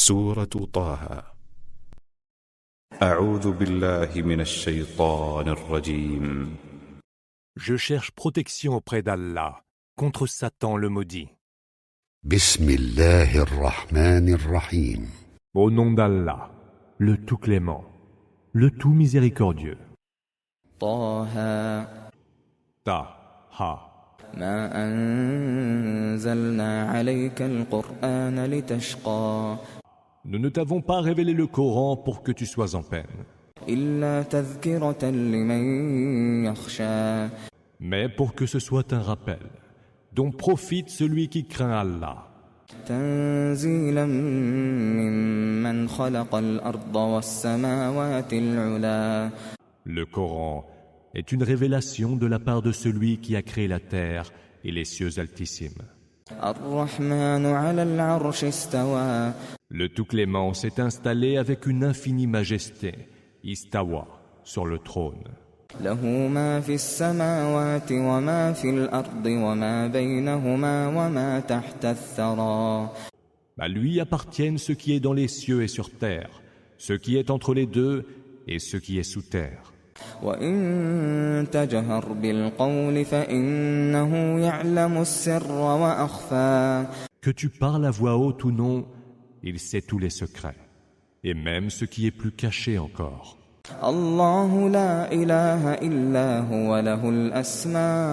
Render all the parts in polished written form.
سورة طه. أعوذ بالله من الشيطان الرجيم. Je cherche protection auprès d'Allah contre Satan le maudit. بسم الله الرحمن الرحيم. Au nom d'Allah, le tout clément, le tout miséricordieux. طه Ta-ha. ما أنزلنا عليك القرآن لتشقى Nous ne t'avons pas révélé le Coran pour que tu sois en peine, إلا تذكرة لمن يخشى mais pour que ce soit un rappel dont profite celui qui craint Allah. تنزيلا ممن خلق الأرض والسماوات العلا Le Coran est une révélation de la part de celui qui a créé la terre et les cieux altissimes. الرحمن على العرش استوى Le tout clément s'est installé avec une infinie majesté, Istawa, sur le trône. له ما في السماوات وما في الأرض وما بينهما وما تحت الثرى À lui appartiennent ce qui est dans les cieux et sur terre, ce qui est entre les deux et ce qui est sous terre. وإن تجهر بالقول فإنه يعلم السر وأخفى Que tu parles à voix haute ou non, il sait tous les secrets, et même ce qui est plus caché encore. الله لا إله إلا هو له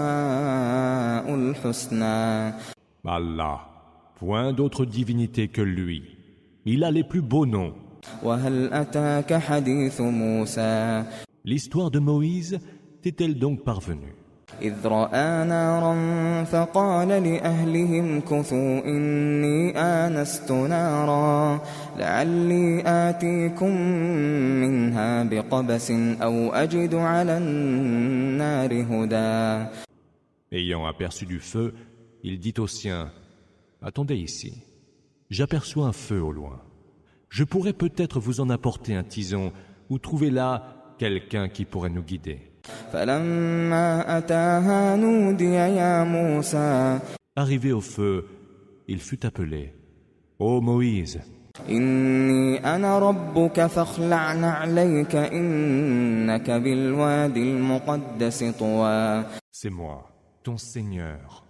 الأسماء الحسنى Allah, point d'autre divinité que lui. Il a les plus beaux noms. وهل أتاك حديث موسى L'histoire de Moïse t'est-elle donc parvenue? إذ رأى نارا فقال لأهلهم كثوا إني آنست نارا لعلي آتيكم منها بقبس أو أجد على النار هدى Ayant aperçu du feu, il dit aux siens, « Attendez ici, j'aperçois un feu au loin. Je pourrais peut-être vous en apporter un tison ou trouver là quelqu'un qui pourrait nous guider. » فلما أتاها نودي يا موسى Arrivé au feu, il fut appelé, « Ô Moïse, إني أنا ربك فاخلع نعليك إنك بالوادي المقدس طوى c'est moi, ton Seigneur.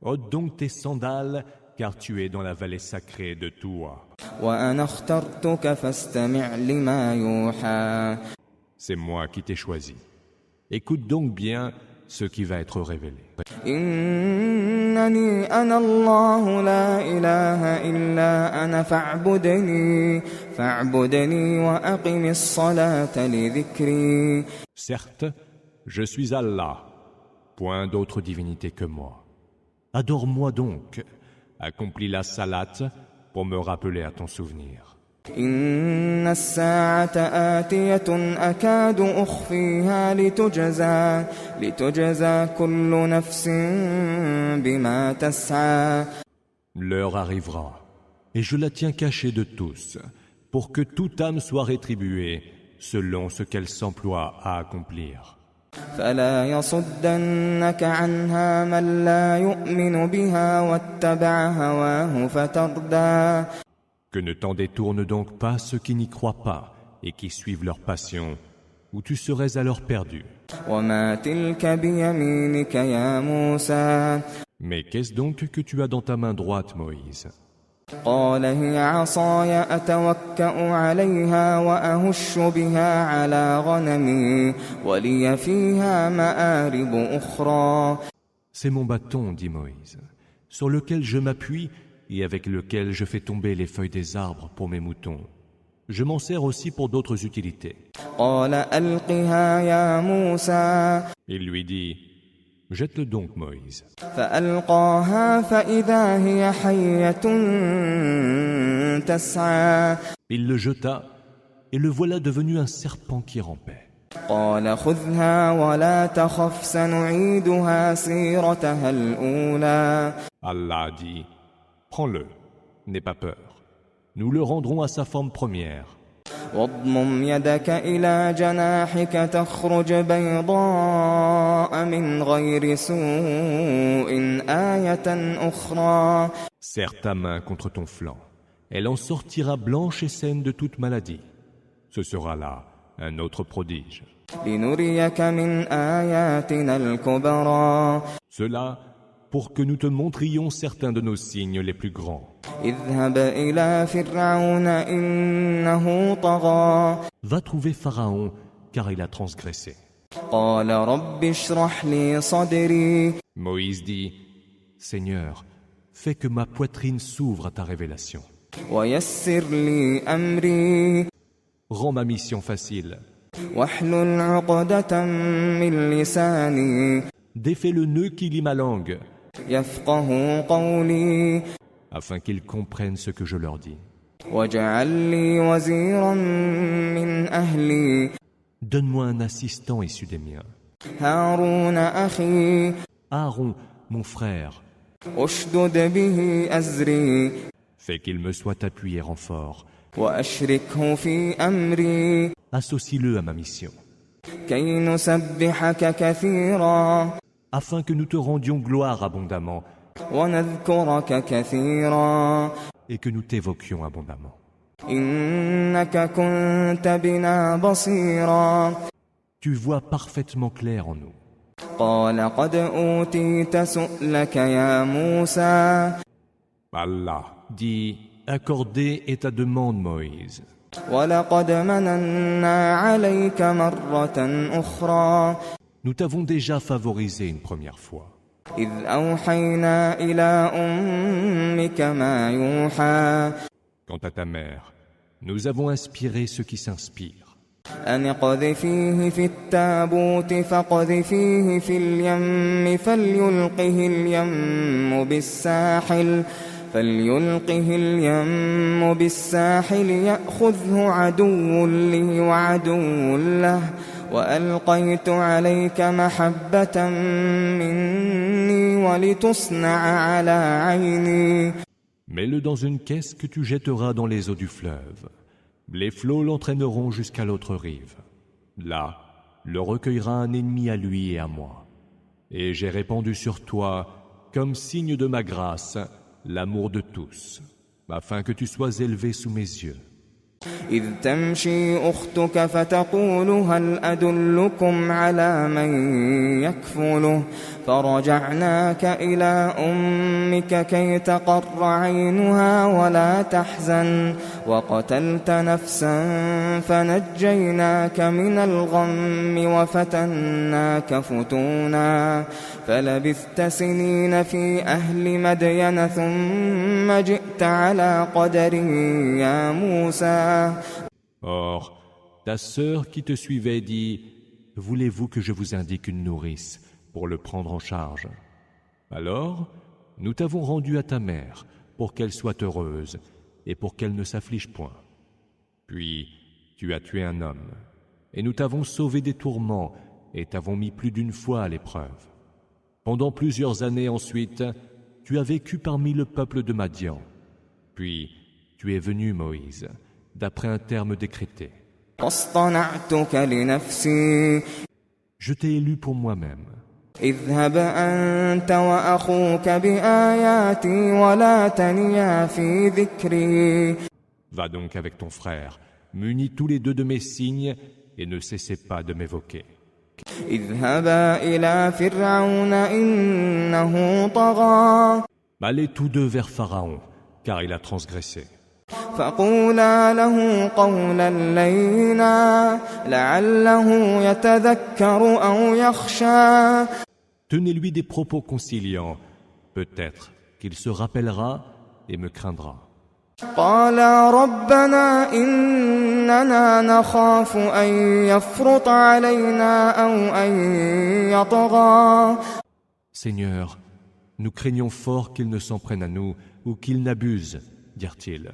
Ôte donc tes sandales, car tu es dans la vallée sacrée de Toua. وأنا اخترتك فاستمع لما يوحى C'est moi qui t'ai choisi. Écoute donc bien ce qui va être révélé. إنني أنا الله لا إله إلا أنا فاعبدني وأقم الصلاة لذكري Certes, je suis Allah, point d'autre divinité que moi. Adore-moi donc, accomplis la salate pour me rappeler à ton souvenir. إن الساعة آتية أكاد أخفيها لتجزى كل نفس بما تسعى L'heure arrivera, et je la tiens cachée de tous, pour que toute âme soit rétribuée selon ce qu'elle s'emploie à accomplir. فلا يصدنك عنها من لا يؤمن بها واتبع هواه فتردى Que ne t'en détourne donc pas ceux qui n'y croient pas et qui suivent leur passion, ou tu serais alors perdu. وما تلك بيمينك يا موسى Mais qu'est-ce donc que tu as dans ta main droite, Moïse? قال هي عصاي أتوكأ عليها وأهش بها على غنمي ولي فيها مآرب أخرى C'est mon bâton, dit Moïse, sur lequel je m'appuie et avec lequel je fais tomber les feuilles des arbres pour mes moutons. Je m'en sers aussi pour d'autres utilités. قال ألقها يا موسى Il lui dit, jette-le donc, Moïse. فألقاها فإذا هي حية تسعى Il le jeta, et le voilà devenu un serpent qui rampait. قال خذها ولا تخف سنعيدها سيرتها الأولى Allah dit, prends-le, n'aie pas peur. Nous le rendrons à sa forme première. واضمم يدك إلى جناحك تخرج بيضاء من غير سوء آية أخرى Serre ta main contre ton flanc Elle en sortira blanche et saine de toute maladie. Ce sera là un autre prodige. لنريك من آياتنا الكبرى Cela pour que nous te montrions certains de nos signes les plus grands. اذهب إلى فرعون إنه طغى Va trouver Pharaon, car il a transgressé. قال رب اشرح لي صدري Moïse dit, Seigneur, fais que ma poitrine s'ouvre à ta révélation. ويسر لي أمري Rends ma mission facile. واحلل عقدة من لساني Défais le nœud qui lie ma langue, يفقه قولي afin qu'ils comprennent ce que je leur dis. واجعل لي وزيرا من أهلي Donne-moi un assistant issu des miens. هارون أخي Aaron, mon frère, أشدد به أزري fais qu'il me soit appuyé renfort. وأشركه في أمري Associe-le à ma mission, كي نسبحك كثيرا afin que nous te rendions gloire abondamment ونذكرك كثيرا et que nous t'évoquions abondamment. إنك كنت بنا بصيرا Tu vois parfaitement clair en nous. قال قد أوتيت سؤلك يا موسى Allah dit, accordée est ta demande, Moïse. ولقد مننا عليك مرة أخرى Nous t'avons déjà favorisé une première fois. إذ أوحينا إلى أمك ما يوحى Quant à ta mère, nous avons inspiré ceux qui s'inspirent. أن اقذفيه في التابوت فاقذفيه في اليم فليلقه اليم بالساحل يأخذه عدو لي وعدو له وألقيت عليك محبة مني ولتصنع على عيني Mets-le dans une caisse que tu jetteras dans les eaux du fleuve. Les flots l'entraîneront jusqu'à l'autre rive. Là, le recueillera un ennemi à lui et à moi. Et j'ai répandu sur toi, comme signe de ma grâce, l'amour de tous, afin que tu sois élevé sous mes yeux. إذ تمشي أختك فتقول هل أدلكم على من يكفله فرجعناك إلى أمك كي تقر عينها ولا تحزن وقتلت نفسا فنجيناك من الغم وفتناك فتونا فلبثت سنين في أهل مدين ثم جئت على قدر يا موسى Or, ta sœur qui te suivait dit, « Voulez-vous que je vous indique une nourrice pour le prendre en charge ?» Alors, nous t'avons rendu à ta mère pour qu'elle soit heureuse et pour qu'elle ne s'afflige point. Puis, tu as tué un homme, et nous t'avons sauvé des tourments et t'avons mis plus d'une fois à l'épreuve. Pendant plusieurs années ensuite, tu as vécu parmi le peuple de Madian. Puis, tu es venu, Moïse, d'après un terme décrété. واصطنعتك لنفسي Je t'ai élu pour moi-même. اذهب أنت وأخوك بآياتي ولا تنيا في ذكري Va donc avec ton frère, munis tous les deux de mes signes et ne cessez pas de m'évoquer. اذهبا إلى فرعون إنه طغى Allez tous deux vers Pharaon, car il a transgressé. فقولا له قولا لينا لعله يتذكر أو يخشى Tenez-lui des propos conciliants, peut-être qu'il se rappellera et me craindra. قالا ربنا إننا نخاف أن يفرط علينا أو أن يطغى Seigneur, nous craignons fort qu'il ne s'en prenne à nous ou qu'il n'abuse, dirent-ils.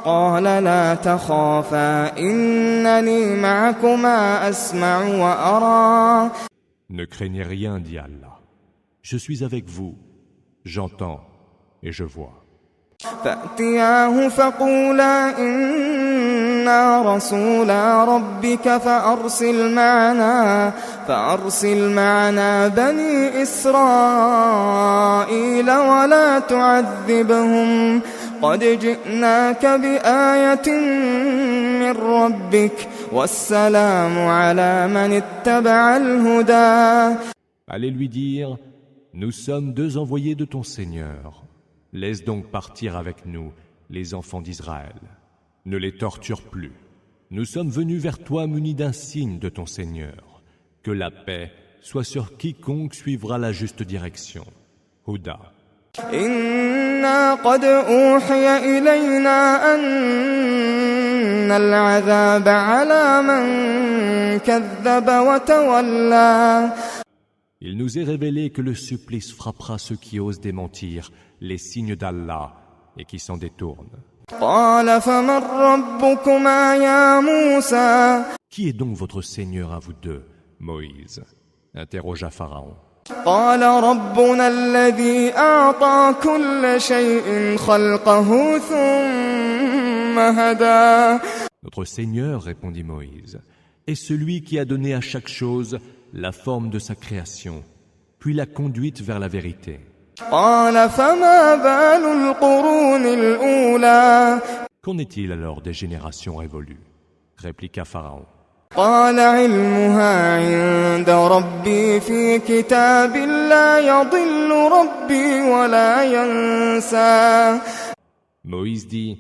قال لا تخافا إنني معكما أسمع وأرى Ne craignez rien, dit Allah. Je suis avec vous, j'entends et je vois. فأتياه فقولا إنا رسولا ربك فأرسل معنا بني إسرائيل ولا تعذبهم قد جئناك بآية من ربك والسلام على من اتبع الهدى. Allez lui dire, nous sommes deux envoyés de ton Seigneur. Laisse donc partir avec nous les enfants d'Israël. Ne les torture plus. Nous sommes venus vers toi munis d'un signe de ton Seigneur. Que la paix soit sur quiconque suivra la juste direction. Huda. إنا قد أوحي إلينا أن العذاب على من كذب وتولى. Il nous est révélé que le supplice frappera ceux qui osent démentir les signes d'Allah et qui s'en détournent. قال فمن ربكما يا موسى. Qui est donc votre Seigneur à vous deux, Moïse? Interrogea Pharaon. قال ربنا الذي أعطى كل شيء خلقه ثم هدى. Notre Seigneur, répondit Moïse, est celui qui a donné à chaque chose la forme de sa création, puis l'a conduite vers la vérité. قال فما بال القرون الأولى. Qu'en est-il alors des générations révolues? Répliqua Pharaon. قال علمها عند ربي في كتاب لا يضل ربي ولا ينسى. Moïse dit,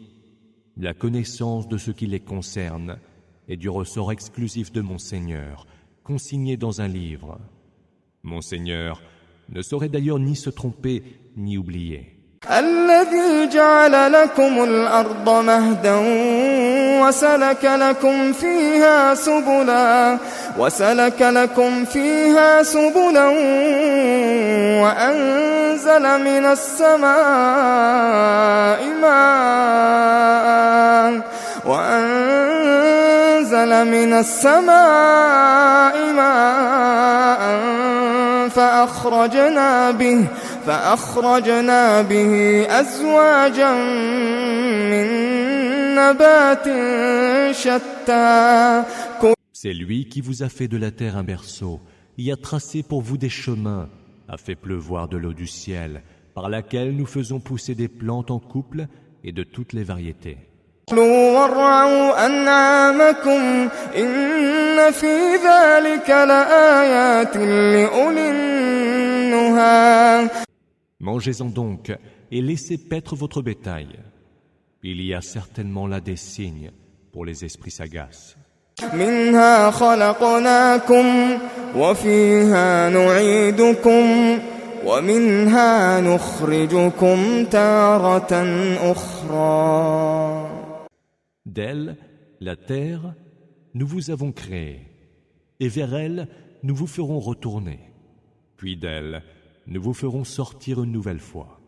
la connaissance de ce qui les concerne est du ressort exclusif de mon Seigneur, consigné dans un livre. Mon Seigneur ne saurait d'ailleurs ni se tromper ni oublier. الذي جعل لكم الأرض مهدا وسلك لكم فيها سبلا وأنزل من السماء ماء فأخرجنا به أزواجا من نبات شتى. C'est lui qui vous a fait de la terre un berceau, y a tracé pour vous des chemins, a fait pleuvoir de l'eau du ciel, par laquelle nous faisons pousser des plantes en couple et de toutes les variétés. كلوا وارعوا أنعامكم إن في ذلك لآيات لأولي النهى. Mangez-en donc et laissez paître votre bétail. Il y a certainement là des signes pour les esprits sagaces. منها خلقناكم وفيها نعيدكم ومنها نخرجكم تارة أخرى. D'elle, la terre, nous vous avons créé, et vers elle, nous vous ferons retourner. Puis d'elle, nous vous ferons sortir une nouvelle fois.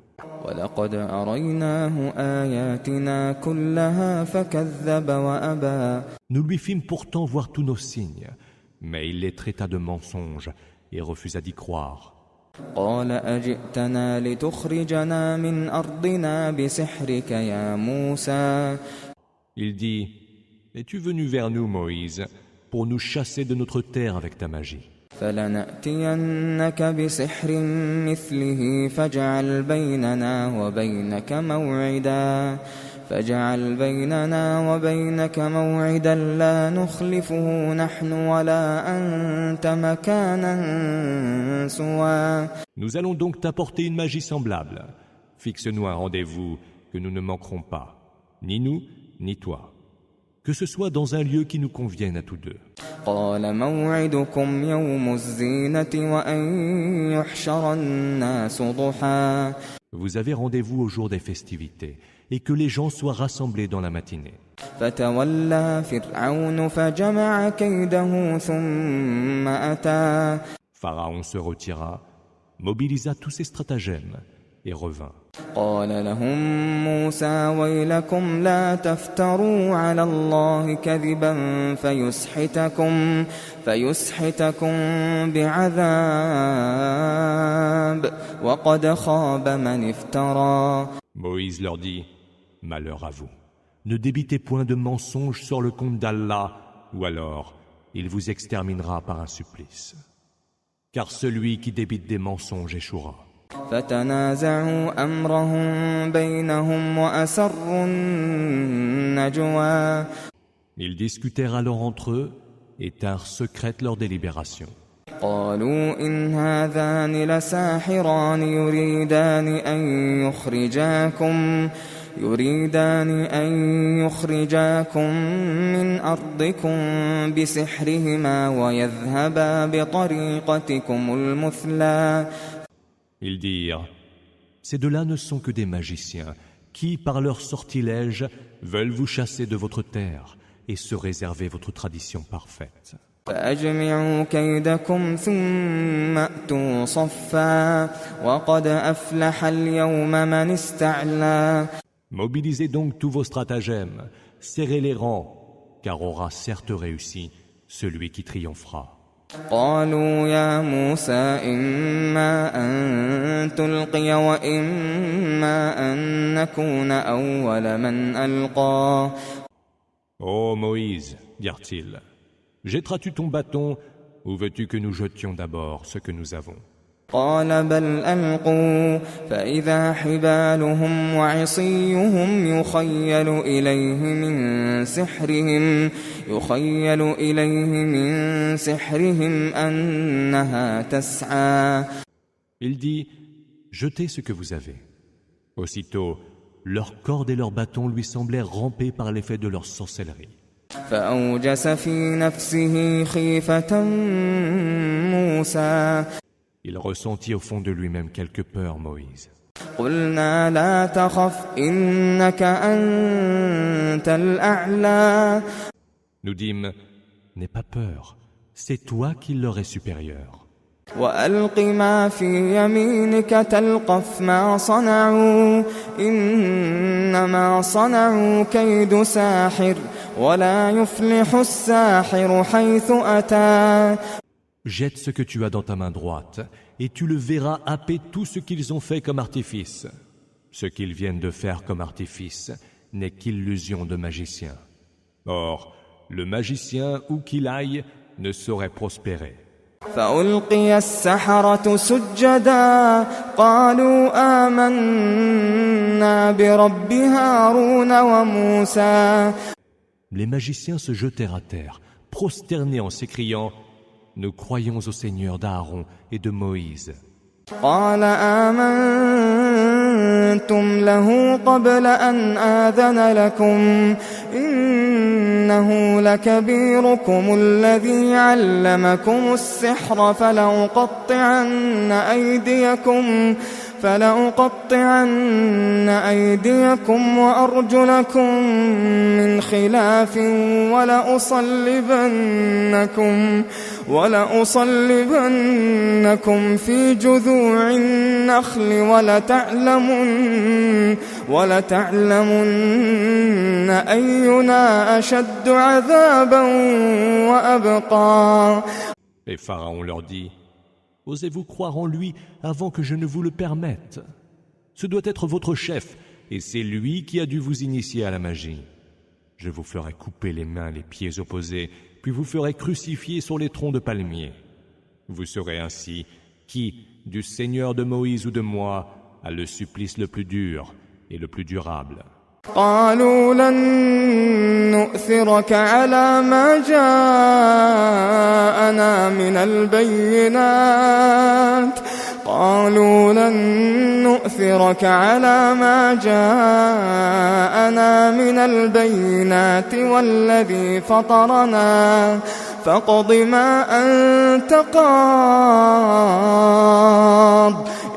وَلَقَدْ أَرَيْنَاهُ آيَاتِنَا كُلَّهَا فَكَذَّبَ وَأَبَى. Nous lui fîmes pourtant voir tous nos signes, mais il les traita de mensonges et refusa d'y croire. قال أجئتنا لتخرجنا من أرضنا بسحرك يا موسى. Il dit, es-tu venu vers nous, Moïse, pour nous chasser de notre terre avec ta magie? فلنأتينك بسحر مثله فاجعل بيننا وبينك موعدا لا نخلفه نحن ولا أنت مكانا سوى. Nous allons donc t'apporter une magie semblable. Fixe-nous un rendez-vous que nous ne manquerons pas, ni nous, ni toi. Que ce soit dans un lieu qui nous convienne à tous deux. قال موعدكم يوم الزينة وأن يحشر الناس ضحى. Vous avez rendez-vous au jour des festivités et que les gens soient rassemblés dans la matinée. فتولى فرعون فجمع كيده ثم أتى. Pharaon se retira, mobilisa tous ses stratagèmes et revint. قال لهم موسى ويلكم لا تفتروا على الله كذبا فيسحتكم بعذاب وقد خاب من افترى. Moïse leur dit, malheur à vous, ne débitez point de mensonges sur le compte d'Allah, ou alors il vous exterminera par un supplice. Car celui qui débite des mensonges échouera. فتنازعوا أمرهم بينهم وأسروا النجوى. Ils discutèrent alors entre eux et tinrent secrète leur délibération. قالوا إن هذان لساحران يريدان أن يخرجاكم من أرضكم بسحرهما ويذهبا بطريقتكم المثلى. Ils dirent, ces deux-là ne sont que des magiciens qui, par leur sortilège, veulent vous chasser de votre terre et se réserver votre tradition parfaite. فأجمعوا كيدكم ثم أتوا صفا وقد أفلح اليوم من استعلى. Mobilisez donc tous vos stratagèmes, serrez les rangs, car aura certes réussi celui qui triomphera. قالوا يا موسى إما أن تلقي وإما أن نكون أول من ألقى. Ô Moïse, dirent-ils, jetteras-tu ton bâton ou veux-tu que nous jetions d'abord ce que nous avons? قال بل ألقوا فإذا حبالهم وعصيهم يخيل إليه من سحرهم أنها تسعى. Il dit, jetez ce que vous avez. Aussitôt, leurs cordes et leurs bâtons lui semblèrent ramper par l'effet de leur sorcellerie. فأوجس في نفسه خيفة موسى. Il ressentit au fond de lui-même quelque peur, Moïse. قلنا لا تخف إنك أنت الأعلى. Nous dîmes, n'aie pas peur, c'est toi qui leur est supérieur. وألق ما في يمينك تلقف ما صنعوا إنما صنعوا كيد ساحر ولا يفلح الساحر حيث أتى. Jette ce que tu as dans ta main droite, et tu le verras happer tout ce qu'ils ont fait comme artifice. Ce qu'ils viennent de faire comme artifice n'est qu'illusion de magicien. Or, le magicien, où qu'il aille, ne saurait prospérer. فألقي السحرة سجدا قالوا آمنا برب هارون وموسى. Les magiciens se jetèrent à terre, prosternés en s'écriant « Nous croyons au Seigneur d'Aaron et de Moïse. » قال آمنتم له قبل أن آذن لكم إنه لكبيركم الذي علمكم السحر فلأقطعن أيديكم وأرجلكم من خلاف ولأصلبنكم في جذوع النخل ولتعلمن أينا أشد عذابا وأبقى. Et Pharaon leur dit, « Osez-vous croire en lui avant que je ne vous le permette? Ce doit être votre chef, et c'est lui qui a dû vous initier à la magie. Je vous ferai couper les mains, les pieds opposés, puis vous ferai crucifier sur les troncs de palmiers. Vous saurez ainsi qui, du Seigneur de Moïse ou de moi, a le supplice le plus dur et le plus durable. » قالوا لن نؤثرك على ما جاءنا من البينات والذي فطرنا فاقض ما أنت قاض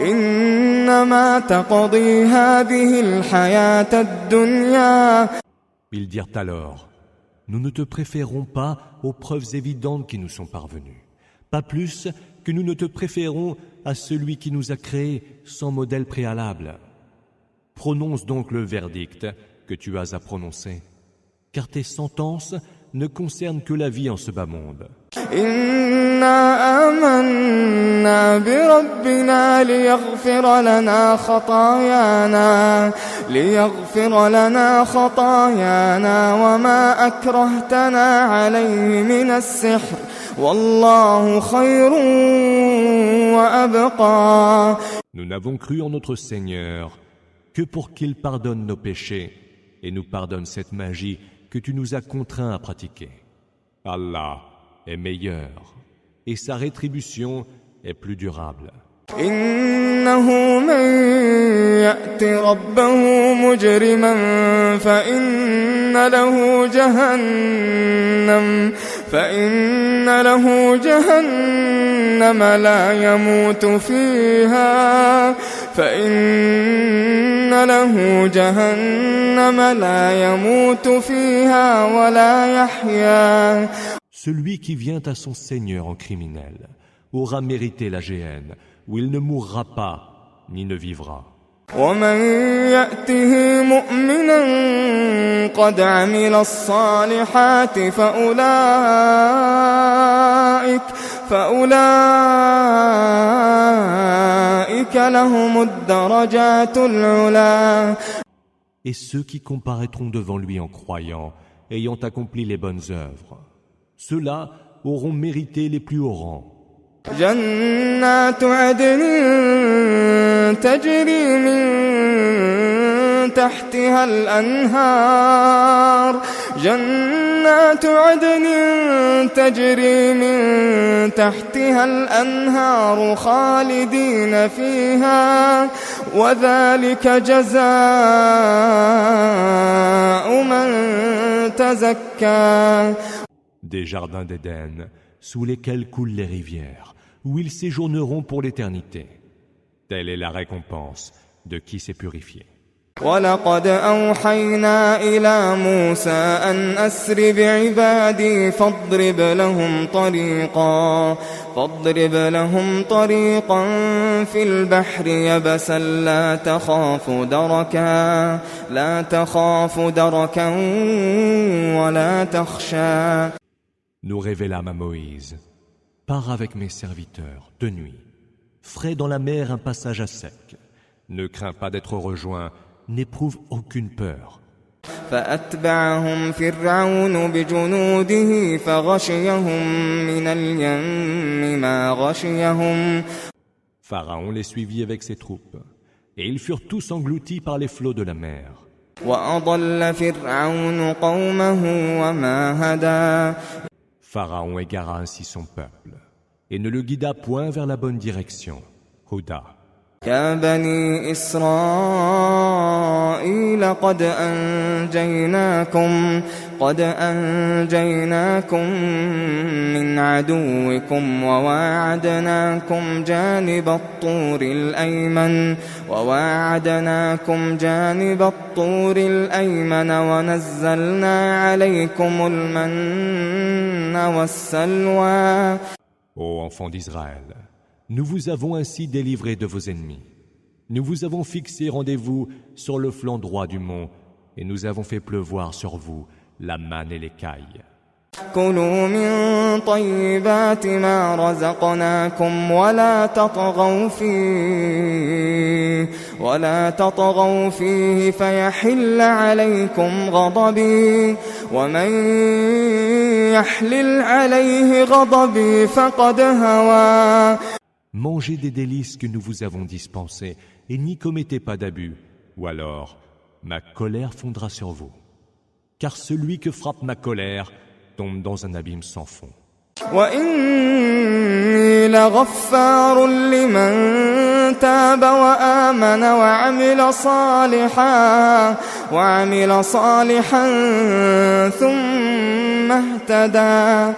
إنما تقضي هذه الحياة الدنيا. Ils dirent alors, nous ne te préférons pas aux preuves évidentes qui nous sont parvenues, pas plus que nous ne te préférons à celui qui nous a créés sans modèle préalable. Prononce donc le verdict que tu as à prononcer, car tes sentences ne concernent que la vie en ce bas monde. إنا آمنا بربنا ليغفر لنا خطايانا وما أكرهتنا عليه من السحر والله خير وأبقى. Nous n'avons cru en notre Seigneur que pour qu'il pardonne nos péchés et nous pardonne cette magie que tu nous as contraints à pratiquer. Allah est meilleur et sa rétribution est plus durable. إنه من يأت ربه مجرما فإن له جهنم لا يموت فيها ولا يحيا. Celui qui vient à son Seigneur en criminel aura mérité la géhenne, où il ne mourra pas ni ne vivra. ومن يأته مؤمنا قد عمل الصالحات فأولئك لهم الدرجات العلى. Et ceux qui comparaîtront devant lui en croyant, ayant accompli les bonnes œuvres, ceux-là auront mérité les plus hauts rangs. جنات عدن تجري من تحتها الأنهار خالدين فيها وذلك جزاء من تزكى. Des jardins d'Éden, sous lesquels coulent les rivières, où ils séjourneront pour l'éternité. Telle est la récompense de qui s'est purifié. وَلَقَدْ أَوْحَيْنَا إِلَى مُوسَى أَنْ أَسْرِ بِعِبَادِي فَاضْرِبْ لَهُمْ طَرِيقًا فِي الْبَحْرِ يَبَسًا لَا تَخَافُ دَرَكًا وَلَا تَخْشَى. Nous révélâmes à Moïse: pars avec mes serviteurs de nuit, ferai dans la mer un passage à sec. Ne crains pas d'être rejoint, n'éprouve aucune peur. فأتبعهم فرعون بجنوده فغشيهم من اليم ما غشيهم. Pharaon les suivit avec ses troupes, et ils furent tous engloutis par les flots de la mer. وأضل فرعون قومه وما هدى. Pharaon égara ainsi son peuple, et ne le guida point vers la bonne direction. Huda. يا بني إسرائيل قد أنجيناكم من عدوكم وواعدناكم جانب الطور الأيمن ونزلنا عليكم المن والسلوى. Ô enfants d'Israël, nous vous avons ainsi délivrés de vos ennemis. Nous vous avons fixé rendez-vous sur le flanc droit du mont et nous avons fait pleuvoir sur vous la manne et l'écaille. كلوا من طيبات ما رزقناكم ولا تطغوا فيه فيحل عليكم غضبي ومن يحلل عليه غضبي فقد هوى. Mangez des délices que nous vous avons dispensés et n'y commettez pas d'abus, ou alors ma colère fondra sur vous. Car celui que frappe ma colère tombe dans un abîme sans fond. وإني لغفار لمن تاب وآمن وعمل صالحا ثم اهتدى.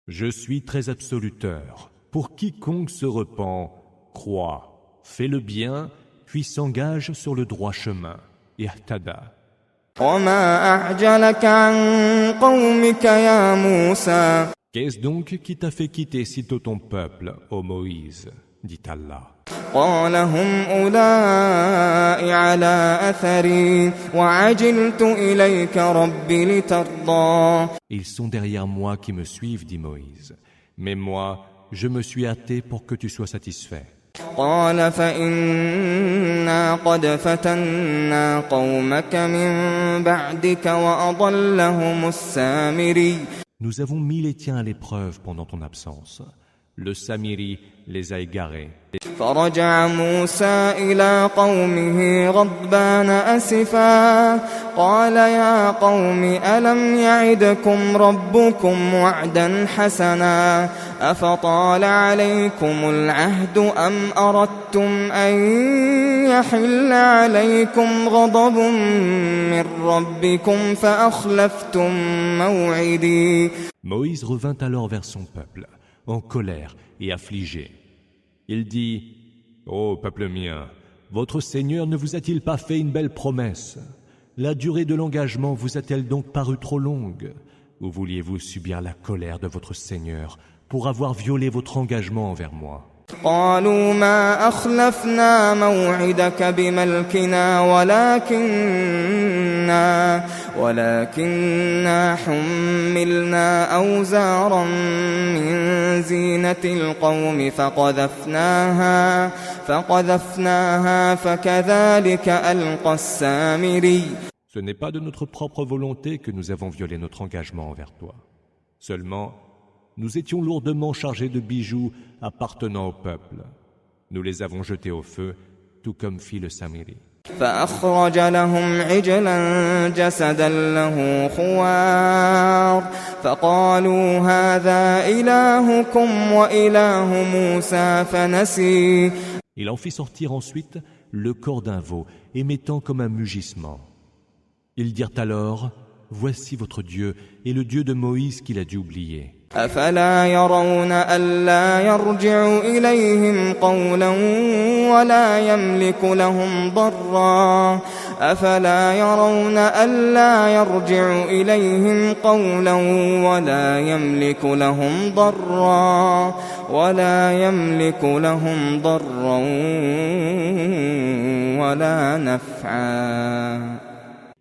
Je suis très absoluteur pour quiconque se repent, croit, fait le bien, puis s'engage sur le droit chemin. Ihtada. وما أعجلك عن قومك يا موسى. Qu'est-ce donc qui t'a fait quitter sitôt ton peuple, ô Moïse? Dit Allah. قال هم أولئك على أثري وعجلت إليك ربي لترضى. Ils sont derrière moi qui me suivent, dit Moïse. Mais moi, je me suis hâté pour que tu sois satisfait. قال فإنا قد فتنا قومك من بعدك وأضلهم السامري. Nous avons mis les tiens à l'épreuve pendant ton absence. Le Samiri les a égarés. فرجع موسى إلى قومه غضبان أسفا قال يا قوم ألم يعدكم ربكم وعدا حسنا أفطال عليكم العهد أم أردتم أن يحل عليكم غضب من ربكم فأخلفتم موعدي. Moïse revint alors vers son peuple, en colère et affligé. Il dit, « Ô peuple mien, votre Seigneur ne vous a-t-il pas fait une belle promesse? La durée de l'engagement vous a-t-elle donc paru trop longue? Ou vouliez-vous subir la colère de votre Seigneur pour avoir violé votre engagement envers moi ?» قالوا ما أخلفنا موعدك بملكنا ولكننا حملنا أوزارا من زينة القوم فقذفناها فكذلك ألقى السامري. Ce n'est pas de notre propre volonté que nous avons violé notre engagement envers toi. Seulement, nous étions lourdement chargés de bijoux appartenant au peuple. Nous les avons jetés au feu, tout comme fit le Samiri. فأخرج لهم عجلا جسدا له خوار فقالوا هذا إلهكم وإله موسى فنسي. Il en fit sortir ensuite le corps d'un veau, émettant comme un mugissement. Ils dirent alors, « Voici votre Dieu et le Dieu de Moïse qu'il a dû oublier. » أفلا يرون ألا يرجع إليهم قولا ولا يملك لهم ضرا أفلا يرون ألا يرجع إليهم قولا ولا يملك لهم ضرا ولا نفعا.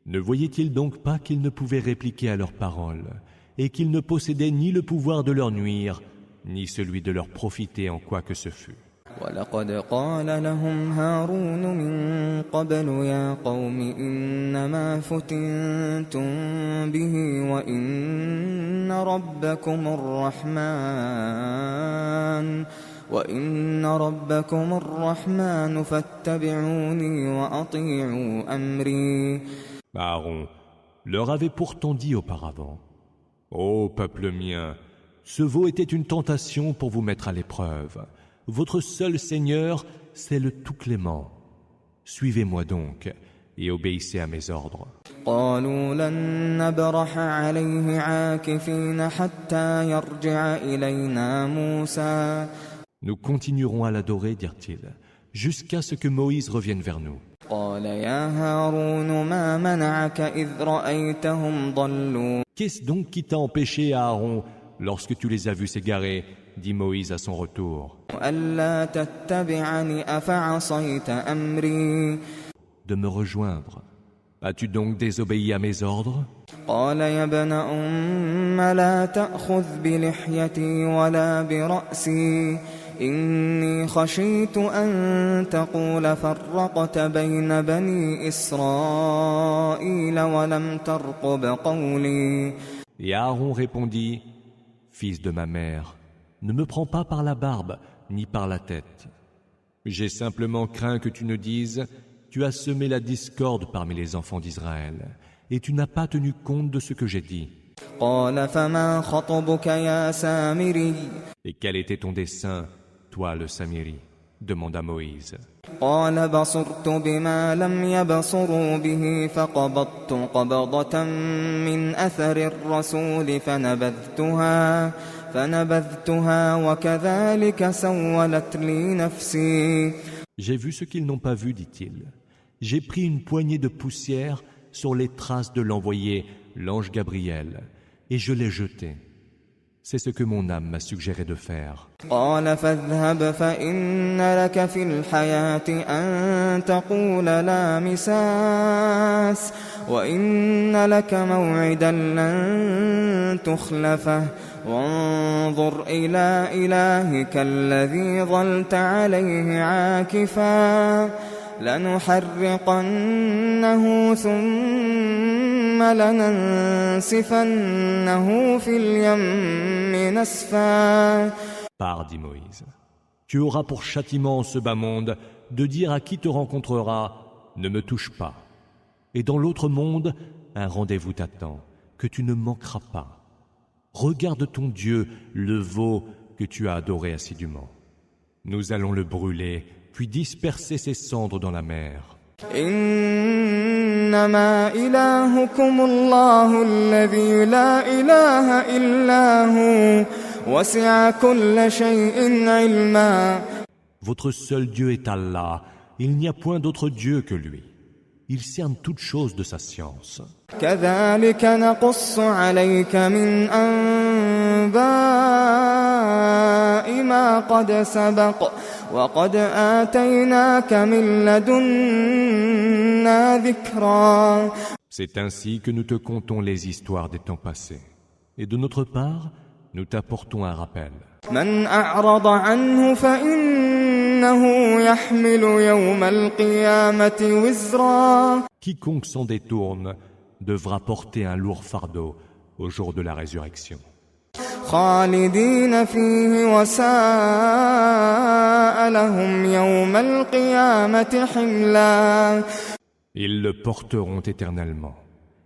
Ne voyaient-ils donc pas qu'ils ne pouvaient répliquer à leurs paroles et qu'ils ne possédaient ni le pouvoir de leur nuire, ni celui de leur profiter en quoi que ce fût. وَلَقَدْ قَالَ لَهُمْ هَارُونُ مِنْ قَبْلُ يَا قَوْمِ إِنَّمَا فُتِنْتُمْ بِهِ وَإِنَّ رَبَّكُمُ الرَّحْمَنُ فَاتَّبِعُونِي وَأَطِيعُوا أَمْرِي. Aaron leur avait pourtant dit auparavant, « Ô peuple mien, ce veau était une tentation pour vous mettre à l'épreuve. Votre seul Seigneur, c'est le Tout-Clément. Suivez-moi donc et obéissez à mes ordres. » قالوا لن نبرح عليه عاكفين حتى يرجع إلينا موسى. Nous continuerons à l'adorer, dirent-ils, jusqu'à ce que Moïse revienne vers nous. قال يا هارون ما منعك إذ رأيتهم ضلوا. Qu'est-ce donc qui t'a empêché, Aaron, lorsque tu les as vus s'égarer, dit Moïse à son retour, ألا تتبعني أفعصيت أمري. de me rejoindre? As-tu donc désobéi à mes ordres? قال يا ابن أم لا تأخذ بلحيتي ولا برأسي إني خشيت أن تقول فرقت بين بني إسرائيل ولم ترقب قولي. Et Aaron répondit, Fils de ma mère, ne me prends pas par la barbe ni par la tête. J'ai simplement craint que tu ne dises, tu as semé la discorde parmi les enfants d'Israël, et tu n'as pas tenu compte de ce que j'ai dit. قال فما خطبك يا سامري. Et quel était ton dessein, toi le Samiri? Demanda Moïse. قال بصرت بما لم يبصروا به فقبضت قبضة من أثر الرسول فنبذتها وكذلك سولت لي نفسي. J'ai vu ce qu'ils n'ont pas vu, dit-il. J'ai pris une poignée de poussière sur les traces de l'envoyé, l'ange Gabriel, et je l'ai jeté. C'est ce que mon âme m'a suggéré de faire. قال فاذهب فإن لك في الحياة أن تقول لا مساس وإن لك موعدا لن تخلفه وانظر إلى إلهك الذي ظلت عليه عاكفا لنحرقنه ثم لننسفنه في اليم نسفا. Pars, dit Moïse. Tu auras pour châtiment en ce bas monde de dire à qui te rencontrera, ne me touche pas. Et dans l'autre monde, un rendez-vous t'attend, que tu ne manqueras pas. Regarde ton Dieu, le veau que tu as adoré assidûment. Nous allons le brûler, puis disperser ses cendres dans la mer. إنما إلهكم الله الذي لا إله إلا هو وسع كل شيء علما. Votre seul Dieu est Allah, il n'y a point d'autre Dieu que lui. Il cerne toutes choses de sa science. كذلك نقص عليك من أنباء ما قد سبق وقد آتيناك من لدنا ذكرا. C'est ainsi que nous te contons les histoires des temps passés. Et de notre part, nous t'apportons un rappel. من أعرض عنه فإنه يحمل يوم القيامة وزرا. Quiconque s'en détourne devra porter un lourd fardeau au jour de la résurrection. خالدين فيه وساء لهم يوم القيامة حملا. Ils le porteront éternellement.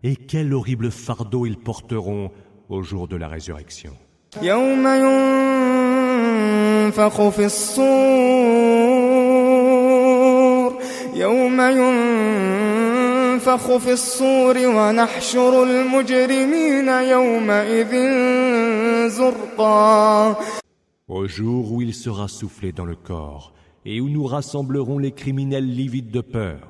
Et quel horrible fardeau ils porteront au jour de la résurrection. يوم ينفخ في الصور ونحشر المجرمين يومئذ زرقا. Au jour où il sera soufflé dans le corps et où nous rassemblerons les criminels livides de peur.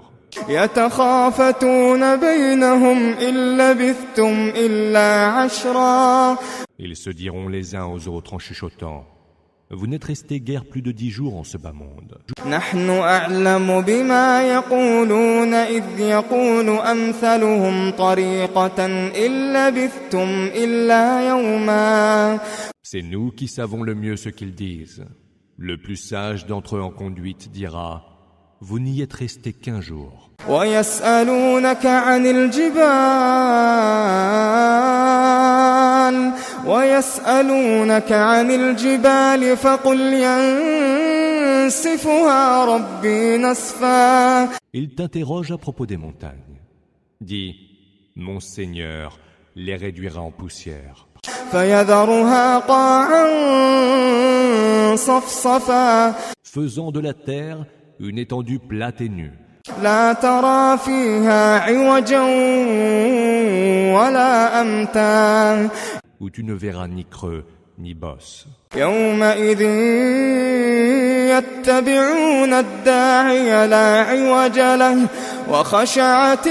يتخافتون بينهم إن لبثتم إلا عشرا. Ils se diront les uns aux autres en chuchotant, vous n'êtes restés guère plus de 10 jours en ce bas monde. نحن أعلم بما يقولون إذ يقول أمثلهم طريقة إن لبثتم إلا يوما. C'est nous qui savons le mieux ce qu'ils disent. Le plus sage d'entre eux en conduite dira, vous n'y êtes restés qu'1 jour. ويسألونك عن الجبال فقل ينسفها ربي نسفا. Ils t'interrogent à propos des montagnes. Dis, mon Seigneur les réduira en poussière. فيذرها قاعا صفصفا. Faisant de la terre une étendue plate et nue. لا ترى فيها عوجا ولا أمتا. Où tu ne verras ni creux ni bosses. يومئذ يتبعون الداعي لا عوج له وخشعت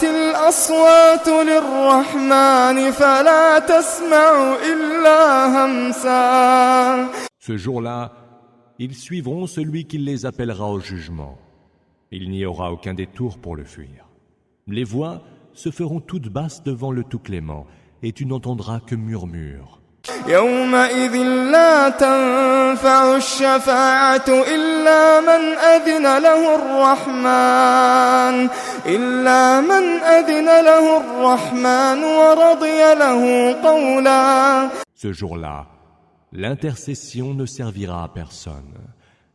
الأصوات للرحمن فلا تسمع إلا همسا. Ce jour-là, ils suivront celui qui les appellera au jugement. Il n'y aura aucun détour pour le fuir. Les voix se feront toutes basses devant le Tout-Clément, et tu n'entendras que murmures. يومئذ لا تنفع الشفاعة إلا من أذن له الرحمن ورضي له قولا. Ce jour-là, l'intercession ne servira à personne,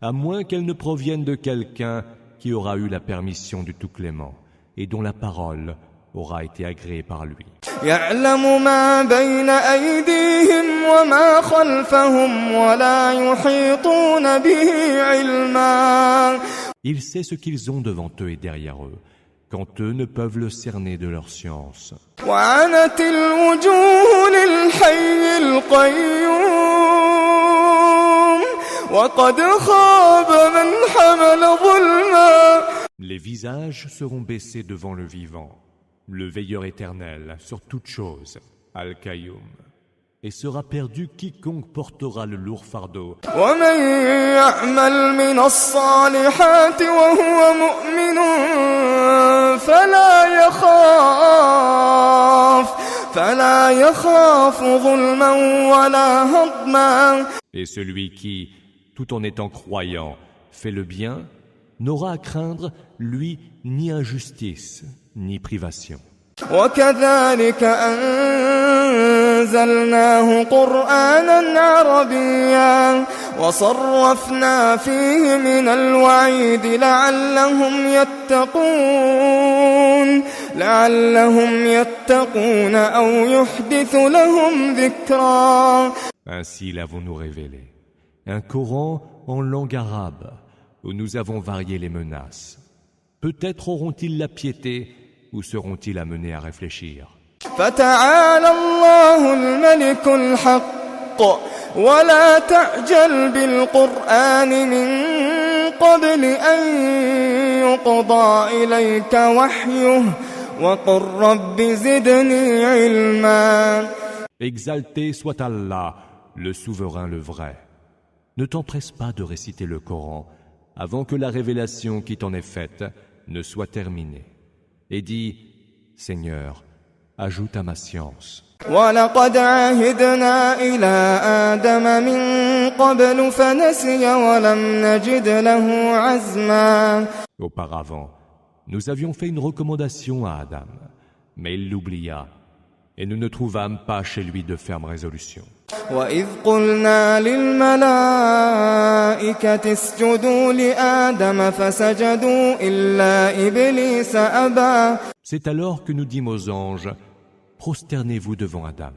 à moins qu'elle ne provienne de quelqu'un qui aura eu la permission du Tout-Clément et dont la parole aura été agréée par lui. يعلم ما بين أيديهم وما خلفهم ولا يحيطون به علما. Il sait ce qu'ils ont devant eux et derrière eux, quand eux ne peuvent le cerner de leur science. وعنت الوجوه للحي القيوم وقد خاب من حمل ظلما. Les visages seront baissés devant le vivant, le veilleur éternel sur toutes choses, Al-Qayyum, et sera perdu quiconque portera le lourd fardeau. ومن يعمل من الصالحات وهو مؤمن فلا يخاف ظلما ولا هضما. Et celui qui, tout en étant croyant, fait le bien, n'aura à craindre, lui, ni injustice, ni privation. وكذلك أنزلناه قرآنا عربيا وصرفنا فيه من الوعيد لعلهم يتقون أو يحدث لهم ذكرا. Ainsi l'avons-nous révélé. Un Coran en langue arabe, où nous avons varié les menaces. Peut-être auront-ils la piété, ou seront-ils amenés à réfléchir. فتعالى الله الملك الحق ولا تعجل بالقرآن من قبل أن يقضى إليك وحيه وقل رب زدني علما. Exalté soit Allah, le souverain, le vrai. Ne t'empresse pas de réciter le Coran avant que la révélation qui t'en est faite ne soit terminée. Et dis, Seigneur, ajoute à ma science. وَلَقَدْ عَهِدْنَا إِلَىٰ آدَمَ مِن قَبْلُ فَنَسِيَ وَلَمْ نَجِدْ لَهُ عَزْمًا. Auparavant, nous avions fait une recommandation à Adam, mais il l'oublia, et nous ne trouvâmes pas chez lui de ferme résolution. وَإِذْ قُلْنَا لِلْمَلَائِكَةِ اسْجُدُوا لِآدَمَ فَسَجَدُوا إِلَّا إِبْلِيسَ أَبَىٰ. C'est alors que nous dîmes aux anges, prosternez-vous devant Adam.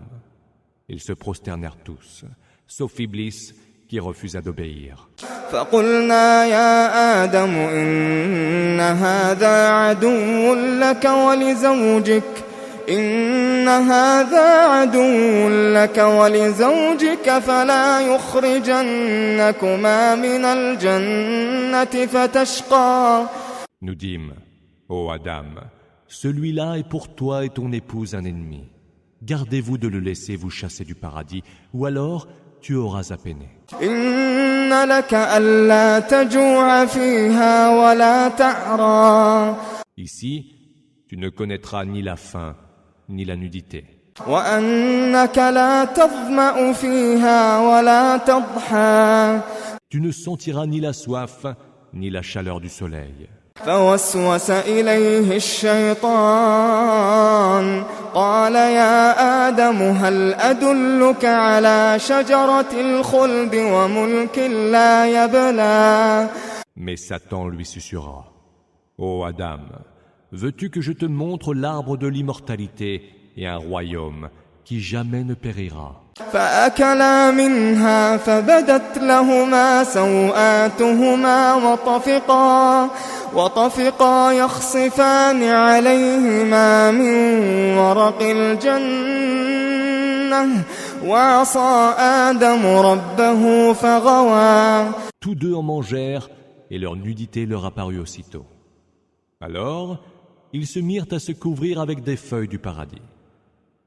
Ils se prosternèrent tous, sauf Iblis qui refusa d'obéir. فَقُلْنَا يَا آدَمُ إِنَّ هَٰذَا عَدُوٌّ لَّكَ وَلِزَوْجِكَ فَلَا يُخْرِجَنَّكُمَا مِنَ الْجَنَّةِ فَتَشْقَىٰ. Nous dîmes, ô Adam, celui-là est pour toi et ton épouse un ennemi. Gardez-vous de le laisser vous chasser du paradis, ou alors tu auras à peiner. إِنَّ لَكَ أَلَّا تَجُوعَ فِيهَا وَلَا تَعْرَىٰ. Ici, tu ne connaîtras ni la faim, ni la nudité. وَأَنَّكَ لَا تَظْمَأُ فِيهَا وَلَا تَضْحَىٰ. Tu ne sentiras ni la soif, ni la chaleur du soleil. فوسوس إليه الشيطان قال يا آدم هل أدلك على شجرة الخلد وملك لا يبلى. Mais Satan lui susurra, ô Adam, veux-tu que je te montre l'arbre de l'immortalité et un royaume qui jamais ne périra? فأكلا منها فبدت لهما سوآتهما وطفقا يخصفان عليهما من ورق الجنة وعصى آدم ربه فغوى. Tous deux en mangèrent et leur nudité leur apparut aussitôt. Alors, ils se mirent à se couvrir avec des feuilles du paradis.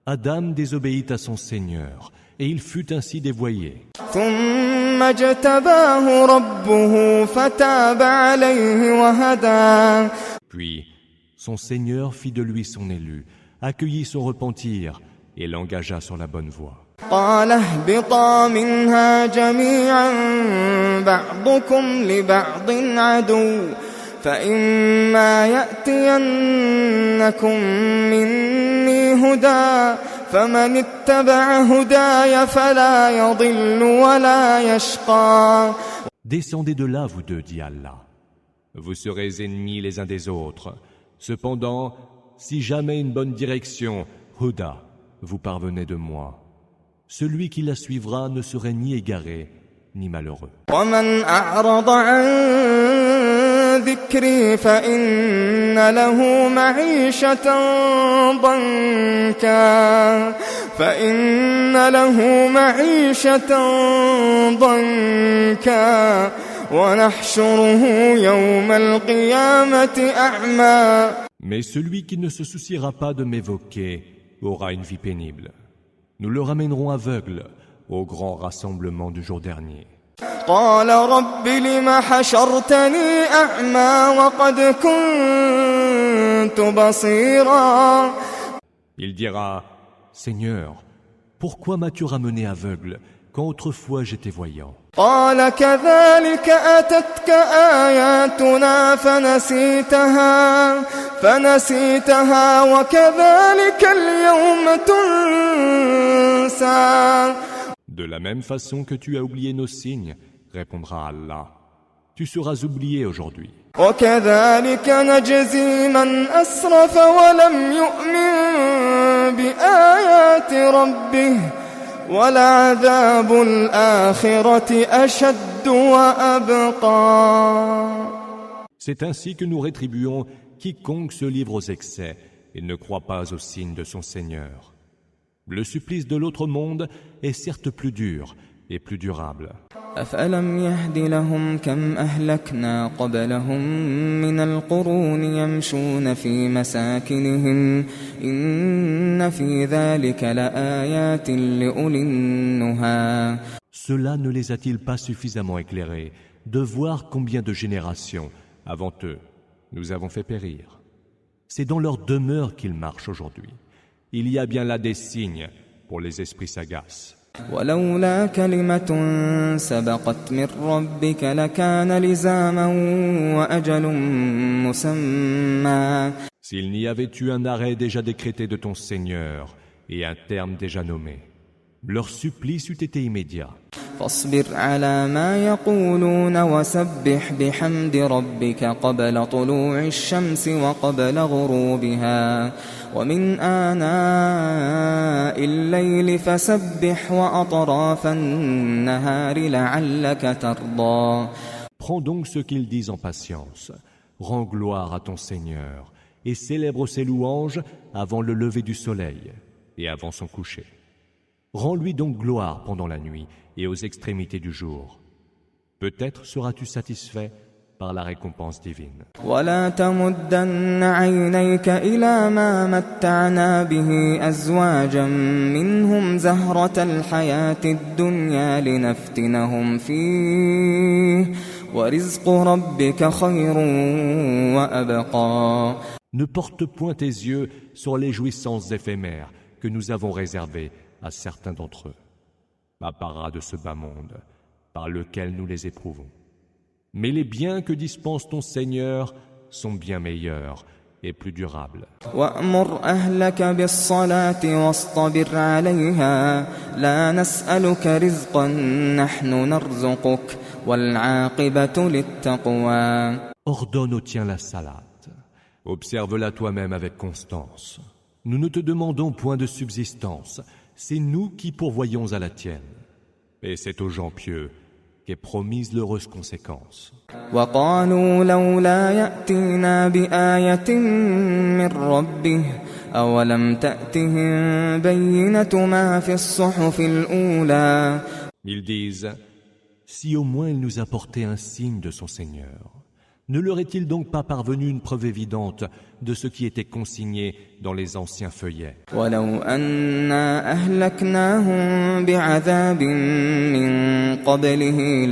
Adam désobéit à son Seigneur, et il fut ainsi dévoyé. ثم اجتباه ربه فتاب عليه وهدى. Puis, son Seigneur fit de lui son élu, accueillit son repentir et l'engagea sur la bonne voie. قال اهبطا منها جميعا بعضكم لبعض عدو فإما يأتينكم مني هدى فمن اتبع هداي فلا يضل ولا يشقى. Descendez de là, vous deux, dit Allah. Vous serez ennemis les uns des autres. Cependant, si jamais une bonne direction, Huda, vous parvenez de moi, celui qui la suivra ne serait ni égaré, ni malheureux. ومن أعرض عن ذكري فإن له معيشة ضنكا ونحشره يوم القيامة أعمى. Mais celui qui ne se souciera pas de m'évoquer aura une vie pénible. Nous le ramènerons aveugle au grand rassemblement du jour dernier. قال رب لم حشرتني أعمى وقد كنت بصيرا. Il dira, Seigneur, pourquoi m'as-tu ramené aveugle quand autrefois j'étais voyant? قال كذلك أتتك آياتنا فنسيتها وكذلك اليوم تنسى. De la même façon que tu as oublié nos signes, répondra Allah, tu seras oublié aujourd'hui. وكذلك نجزي من أسرف ولم يؤمن بآيات ربه ولعذاب الآخرة أشد وأبقى. C'est ainsi que nous rétribuons quiconque se livre aux excès et ne croit pas aux signes de son Seigneur. Le supplice de l'autre monde est certes plus dur et plus durable. أفألم يهد لهم كم أهلكنا قبلهم من القرون يمشون في مساكنهم إن في ذلك لآيات لأولي النهى. Cela ne les a-t-il pas suffisamment éclairés de voir combien de générations, avant eux, nous avons fait périr? C'est dans leur demeure qu'ils marchent aujourd'hui. Il y a bien là des signes pour les esprits sagaces. ولولا كلمة سبقت من ربك لكان لزاما وأجل مسمى. S'il n'y avait eu un arrêt déjà décrété de ton Seigneur et un terme déjà nommé, leur supplice eût été immédiat. فاصبر على ما يقولون وسبح بحمد ربك قبل طلوع الشمس وقبل غروبها ومن آناء الليل فسبح وأطراف النهار لعلك ترضى. Prends donc ce qu'ils disent en patience, rends gloire à ton Seigneur et célèbre ses louanges avant le lever du soleil et avant son coucher. Rends-lui donc gloire pendant la nuit et aux extrémités du jour. Peut-être seras-tu satisfait par la récompense divine. ولا تمدن عينيك إلى ما متعنا به أزواجا منهم زهرة الحياة الدنيا لنفتنهم فيه ورزق ربك خير وأبقى. Ne porte point tes yeux sur les jouissances éphémères que nous avons réservées à certains d'entre eux, apparat de ce bas monde par lequel nous les éprouvons. Mais les biens que dispense ton Seigneur sont bien meilleurs et plus durables. وأمر أهلك بالصلاة واصطبر عليها لا نسألك رزقا نحن نرزقك والعاقبة للتقوى. Ordonne au tien la salate. Observe-la toi-même avec constance. Nous ne te demandons point de subsistance. C'est nous qui pourvoyons à la tienne. Et c'est aux gens pieux qu'est promise l'heureuse conséquence. وقالوا لولا يأتينا بآية من ربه أولم تأتهم بينة ما في الصحف الأولى. Ils disent, si au moins il nous apportait un signe de son Seigneur, ne leur est-il donc pas parvenu une preuve évidente de ce qui était consigné dans les anciens feuillets? ولو أنا أهلكناهم بعذاب من قبله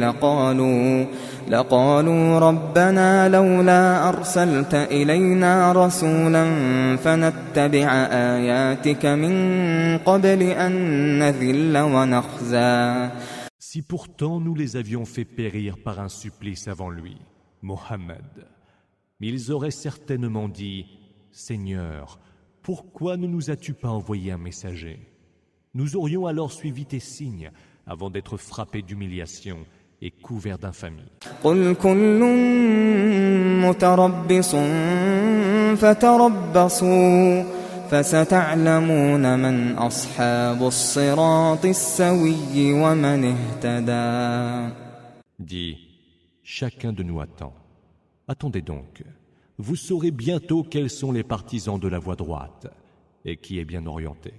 لقالوا ربنا لولا أرسلت إلينا رسولا فنتبع آياتك من قبل أن نذل ونخزى. Si pourtant nous les avions fait périr par un supplice avant lui, Mohammed, ils auraient certainement dit, Seigneur, pourquoi ne nous as-tu pas envoyé un messager? Nous aurions alors suivi tes signes avant d'être frappés d'humiliation et couverts d'infamie. قل كل متربص فتربصوا فستعلمون من أصحاب الصراط السوي ومن اهتدى. Dis, chacun de nous attend. Attendez donc. Vous saurez bientôt quels sont les partisans de la voie droite et qui est bien orienté.